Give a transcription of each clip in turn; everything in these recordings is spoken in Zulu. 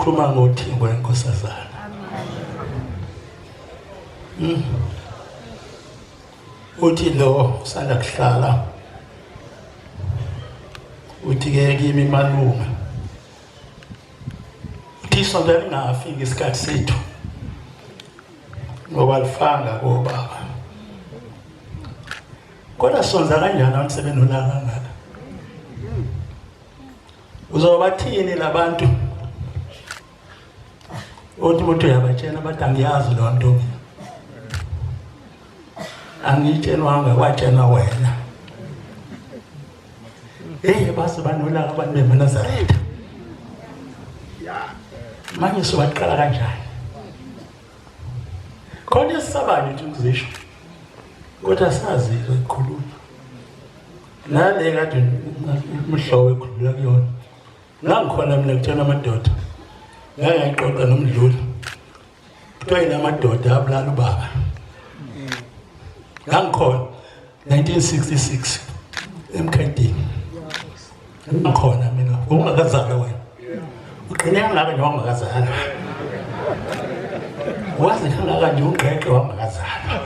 sikhuluma ngothingo lenkosazana. Uthi lo usanda kuhlala uthi ke kimi malume uthi isonto lingafiki isikhathi sethu ngoba lifanga kobaba. Kodwa sonza kanjani umsebenzi olaka ngaka? Uzobathini labantu? Uthi umuntu uyabatshela bathi angiyazi lo nto. Angitshelwanga kwatshena wena. Base banolaka abantu beMnazaretha. Manje sobaqala kanjani? Khona isabani ukuthi ngizisho. Kodwa sazi ukukhuluma. Nale kade umhlobo ekhulula kuyona. Nangikhona mina kutshela amadoda. Ngayiqoqa nomdluli. Kuthiwa amadoda abulala ubaba. Nangikhona 1966 emkhathini. Ngikhona mina ungakazalwa wena. Uqine ngabe nje ungakazalwa. Wazi kangaka nje ungqeqe wangakazalwa.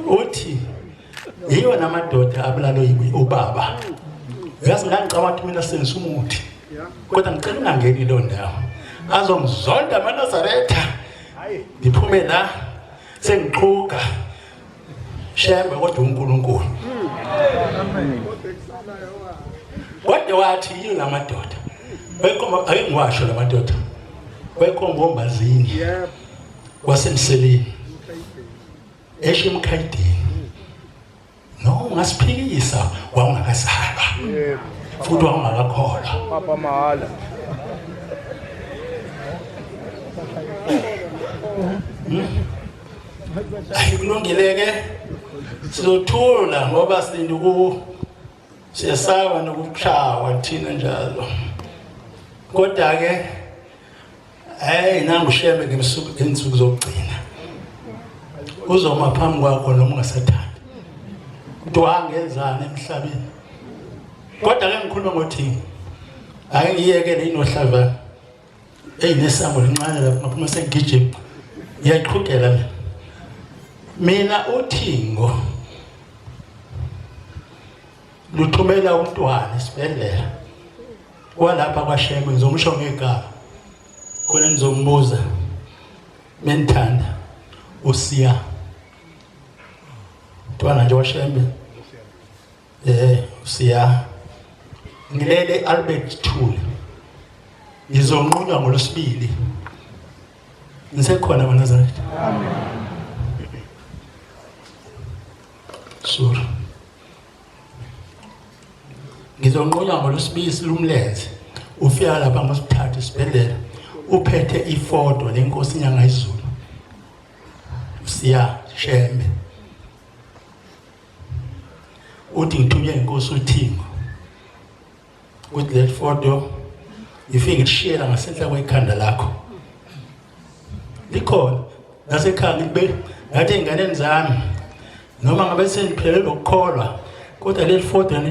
Uthi yiyo namadoda abulala ubaba. Yazi ngicabanga mina senza umuthi. Kodwa ngicela ungangeni lo ndawo. Azongizonda eMnazaretha. Ngiphume la sengiqhuka. Shembe kodwa uNkulunkulu. Kodwa wathi yiyo namadoda. Wayekoma ake ngiwasho lamadoda. Wayekomba ombazini. Wasemseleni. Eshimkhaydini. No ungasiphikisa wangakazalwa. Futhi wangakakholwa. Papa mahala. Kulungileke sizothula ngoba sindi siyasaba nokuchawa thina njalo. Kodwa ke nangu Shembe ngensuku zokugcina. Uzoma phambi kwakho noma ungasathandi. Uthi wangenzana emhlabeni. Kodwa ke ngikhuluma ngothingo. Ake ngiyekele inohlava. Nesambo lincane lapha ngaphuma sengigijima. Ngiyaqhubekela mina uThingo luthumela umntwana esibhedlela. Walapha kwaShembe ngizomsho ngegama. Khona ngizombuza. Menthanda usiya. Mntwana nje waShembe. Usiya. Ngilele Albert Thule. Ngizonqunywa ngolosibili. Ngisekhona eMnazaretha. Amen. Sure. Ngizonqunywa ngolosibili lumlenze. Ufika lapha ngosithathu isibhedlela. Uphethe ifoto leNkosi inyanga izulu. Usiya Shembe. Uthi ngithunywe iNkosi uThingo. With that photo ifike ngishiyela ngasenhla kwekhanda lakho. Likhona ngasekhaya ngibe ngathi ingane zami noma ngabe sengiphelele ukukholwa kodwa leli photo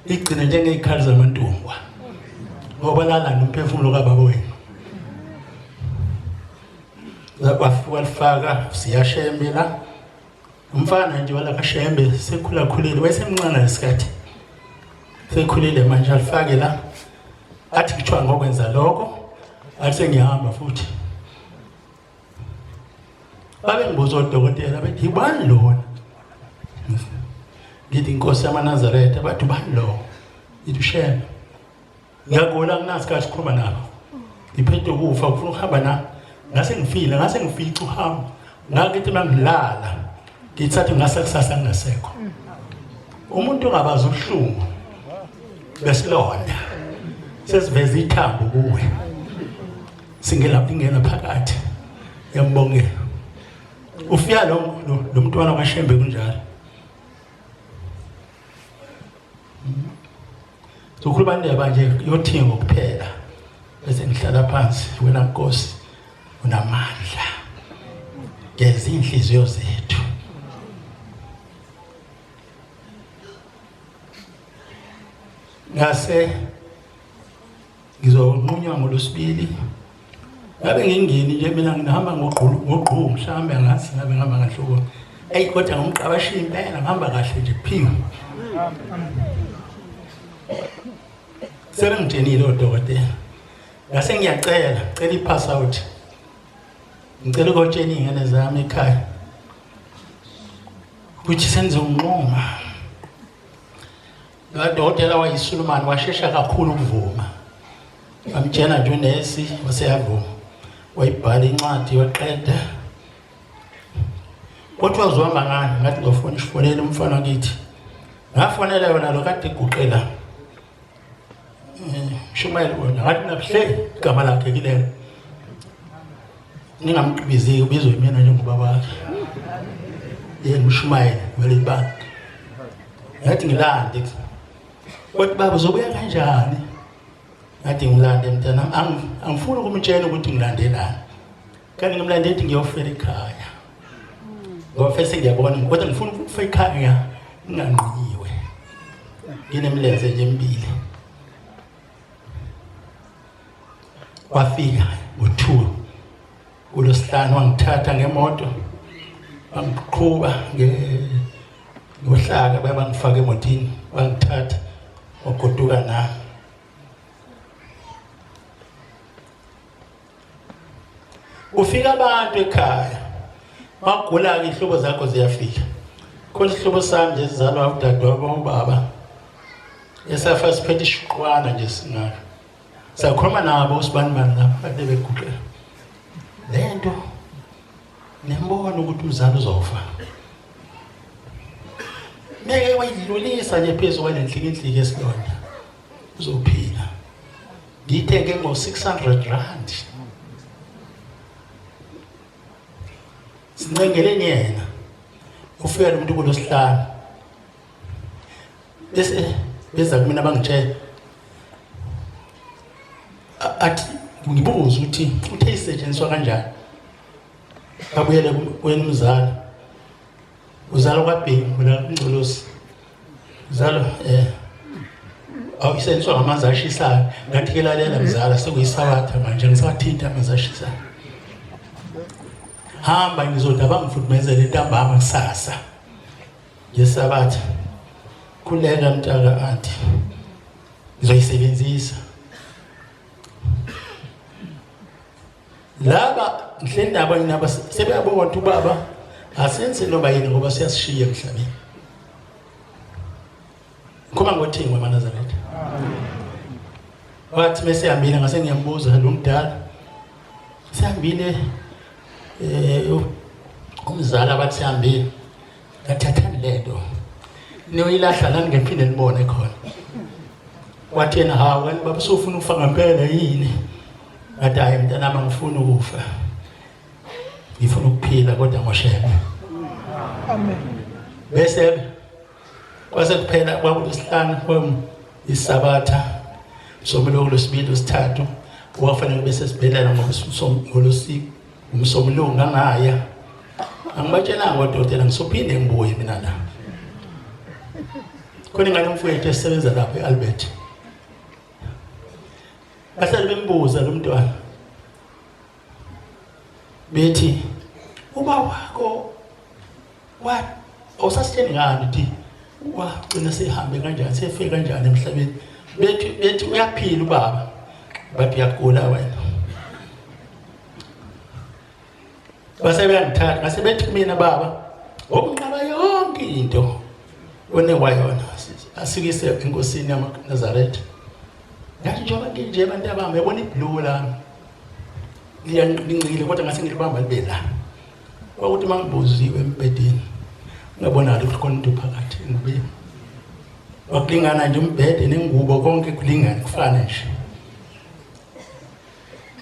ligcine njengezikhali zamantungwa ngoba lala nomphefumulo kababa wenu. Lapha lifaka siya Shembe la umfana nje wala kaShembe sekhula khulile wayesemncane lesikhathi. Sekhulile manje alifake la athi kuthiwa ngokwenza lokho athi sengihamba futhi. Babe ngibuza odokotela bathi yibani lona? Ngithi inkosi yaMnazaretha bathi ubani lo? Ngithi Shembe. Ngiyagula kunasikhathi sikhuluma nabo. Ngiphethe ukufa ufuna ukuhamba na? Ngase ngifica uhamba. Ngakithi mangilala. Ngithathe ngasekusasa ngingasekho. Umuntu ongabaza ubuhlungu besilonda. Sesiveza ithambo kuwe. Ingena phakathi. Yambongela. Ufika lo mntwana kaShembe kunjalo. Sokhuluma indaba nje yoThingo kuphela. Bese ngihlala phansi wena Nkosi unamandla. Geza inhliziyo zethu. Ngase ngizonqunywa ngolosibili. Ngabe ngingeni nje mina ngihamba ngogqu mhlambe ngathi ngabe ngihamba ngahloko. Kodwa ngomqabasha impela ngihamba kahle nje phinga. Sebengitshenile odokotela. Ngase ngiyacela i-pass out. Ngicela ukutshela ingane zami ekhaya ukuthi senizonqoma. Udokotela wayiSulumane washesha kakhulu ukuvuma. Amtshela nje unesi waseyavuma. Wayibhala incwadi waqeda. Kodwa uzohamba ngani? Ngathi ngofuna isifonele umfana wakithi. Ngafonela yona lo kade iguqela. Shumayeli wona ngathi nabuhle igama lakhe kilelo. Ningamqibizeki ubizwe mina njengobaba wakhe. Yena uShumayeli welibani. Ngathi ngilande. Kodwa baba uzobuya kanjani? Ngathi ngilande mntana angifuni ukumtshela ukuthi ngilandelani. Kanti ngimlande ethi ngiyofela ekhaya. Ngoba fese ngiyabona kodwa ngifuna ukufa ekhaya nginganqiyiwe. Nginemlenze nje emibili. Wafika u2 kulosihlanu wangithatha ngemoto wangiqhuba ngohlaka bayabangifaka emotini wangithatha wagoduka nami. Ufika abantu ekhaya magula ke ihlobo zakho ziyafika. Khona isihlobo sami nje sizalwa udadewabo ubaba esafa siphethe ishiqwana nje singaka. Sakhuluma nabo usibani bani lapha kade beguqela. Lento nembona ukuthi umzali uzofa. Meke wayidlulisa nje phezulu kwalenhlikinhliki esilonda. Uzophila. Ngithenge ngo-600 rand. Sincengeleni yena. Ufika lo muntu kulosihlanu. Bese beza kumina bangitshela athi ngibuza ukuthi uthe isetshenziswa kanjani. Babuyele wena umzali. Uzalo kwaBhengu la uNgcolosi. Uzalo awusetshenziswa ngamanzi ashisayo. Ngathi ke lalela mzala sekuyisabatha manje ngisathinta amanzi ashisayo. Hamba ngizodaba ngifudumezele intambama kusasa. Yesabatha. Kuleka mntaka athi ngizoyisebenzisa. Laba nhlendaba nginaba sebeyabona ukuthi ubaba asenze noba yini ngoba siyasishiya emhlabeni. Ngikho ngoThingo eManazaretha. Wathi mesihambile ngase ngiyambuza lo mdala. Sihambile umzala bathi sihambile. Ngathathani lento. Niyoyilahla la ngiphinde nibone khona. Wathi yena hawu kanti baba sofuna ukufa ngempela yini? Ngathi hayi mntanami ngifuna ukufa. Ngifuna ukuphila kodwa ngoShembe. Amen. Bese kwase kuphela kwakulesihlanu isabatha somlo kulosibili usithathu wafanele bese sibhelela ngolosiko umsomlo ngangaya. Angibatshela ngodokotela ngisophinde ngibuye mina la. Khona ngane mfowethu esebenza lapha eAlbert. Bahlale bembuza lo mntwana. Bethi uba wakho awusasitsheni ngani ukuthi wagcina sehambe kanjani sefike kanjani emhlabeni. Bethi uyaphila ubaba. Bathi uyagula wena. Base beyangithatha ngase bethi kumina baba okunqaba yonke into onewayona asikise enkosini yamaNazaretha. Ngathi njengoba nginje abantu abami yabona iblue la. Ngiyangcile kodwa ngase ngilibamba libe la. Kwakuthi mangibuziwe embedeni ngabona ukuthi khona into phakathi ngibeni. Wakulingana nje umbhede nengubo konke kulingana kufana nje.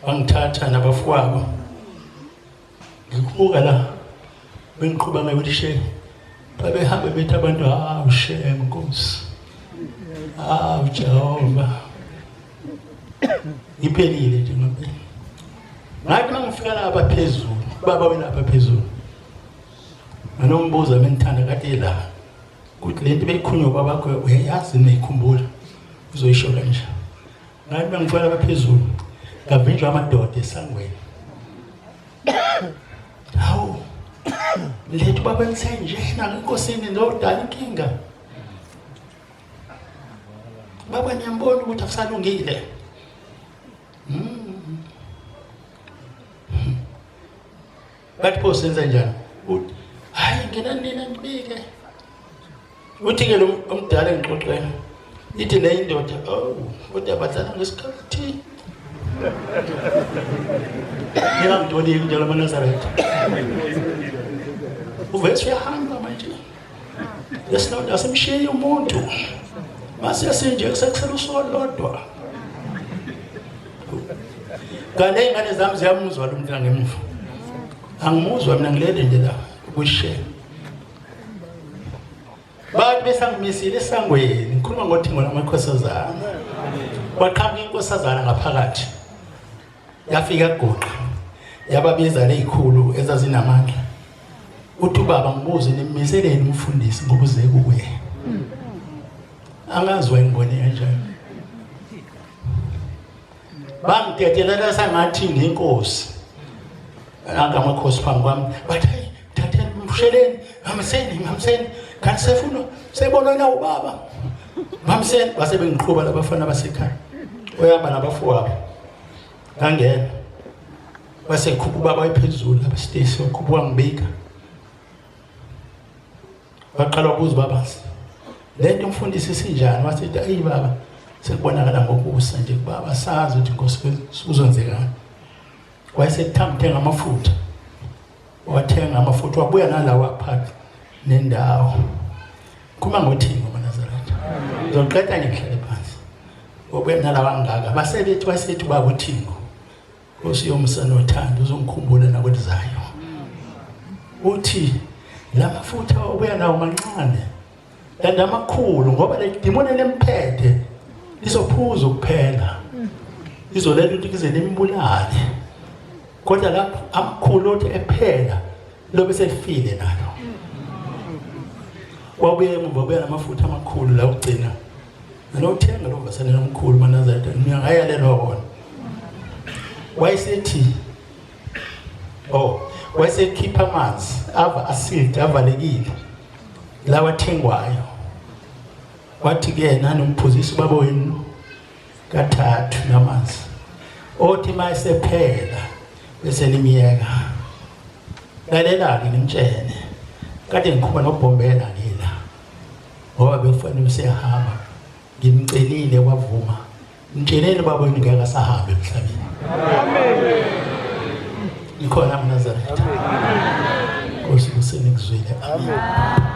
Wangithatha nabafowabo. Ngikubuka la bengiqhuba nge-wheelchair. Babehamba bethi abantu hawu seNkosi. Hawu Jehova. Iphelile nje ngempela. Ngathi mangifika lapha phezulu, baba wena lapha phezulu. Anombuza menithanda kade la. Kuthi lento beyikhulunywa babakho uyayazi neyikhumbula. Uzoyisho kanje. ngathi mangifika abaphezulu ngavinjwa amadoda esangweni hawu lethu baba ngisenjena enkosini ndodala inkinga baba niyambona ukuthi akusalungile bathi pho senza njani hayi ngena nina nibike uthi ke lo omdala engixoxela ithi le indoda kodwa badlala ngesikhathi ngiyamntoni njalo maNazaretha uvese uyahamba manje lesinto asemshiye umuntu mase sinje kusekusela usolodwa kanti ingane zami ziyamuzwa lo mntana ngemuva angimuzwa mina ngilele nje la ukushe bathi besangimisile esangweni ngikhuluma ngothingo lamakhosazana waqhamuka inkosazana ngaphakathi yafika goqa yababiza lezikhulu ezazinamandla uthi baba ngibuze nimiseleni umfundisi ngokuze kuye angazwe ngibone kanjani bangidedela sangathi ngenkosi angamakhosi phambi kwami bathi thatheni msheleni hamseni kanti sefuna sebona na ubaba mamseni base bengiqhuba labafana basekhaya oyaba nabafowabo ngangena base khupha ubaba ephezulu abastesi wakhupha ngibika baqala ukuza baba lento umfundisi sinjani wasithi ayi baba sekubonakala ngokusa nje kubaba sazi ukuthi inkosi uzonzekani wayesethamthenga amafutha wathenga amafutha wabuya nalawa aphathe nendawo kuma ngothingo maNazaretha ngizoqeda ngihlale phansi wabuya nalawa ngaka basebethi wasethi baba uThingo Nkosi yomsana othanda uzongikhumbula nakwelizayo uthi la mafutha wabuya nawo mancane kanti amakhulu ngoba le dimoni lemphethe lisophuza ukuphela izolela ukuthi kize limbulale kodwa lapho amakhulu othi ephela lobe selifile nalo wabuye emuva wabuya namafutha amakhulu la ugcina nothenga lo vasane nomkhulu maNazaretha ngiyayalelwa wona wayesethi wayesekhipha amanzi ava acid avalekile la wathengwayo wathi ke nani umphuzisi baba wenu kathathu namanzi othi mayesephela bese nimiyeka lalela ke nimtshene kade ngikhuma nobhombela ngila ngoba bekufanele usehamba ngimcelile wavuma ngitshelele baba wenu ngeke asahambe emhlabeni amen ikhona maNazaretha Nkosi usenikuzwile amen